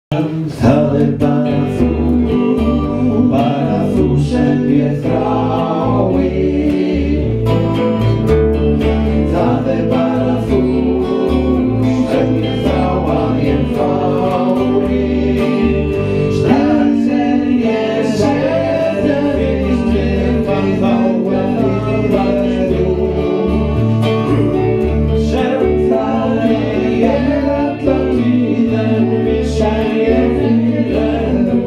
Það bara þú sem ég þrái. Það bara þú sem ég þrá að ég fái. Strax ég sé þig fyrst mér fann þá varst þú. Sem það ég alla tíð en viss að ég fyrir nú.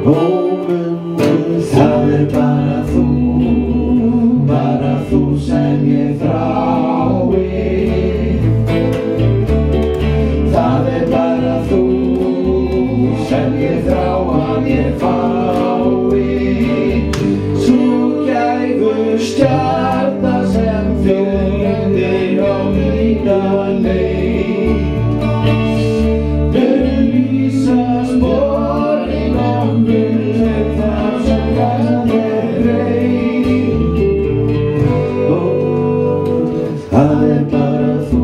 Ó mundu það bara þú sem ég þrái. Það bara þú sem ég þrá að ég fái. Sú gæfustjarna sem fylgir á mína leið. Mun lýsa sporin okkur sem það sem gæst er reið. Það bara þú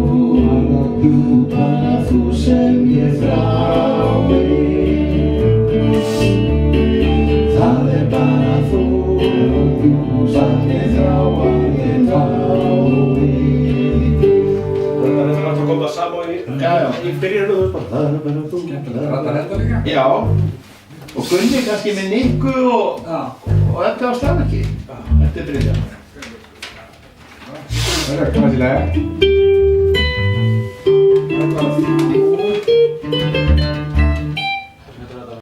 sem ég þrái. Það bara þú sem ég þrá að ég fái. Þetta er alltaf að koma saman í byrjunum þú veist bara. Það bara þú. Rattar þetta líka? Já. Og Gunni kannski með Nikku og þetta á stafnaki. Þetta er byrjað. Það er glæsilega.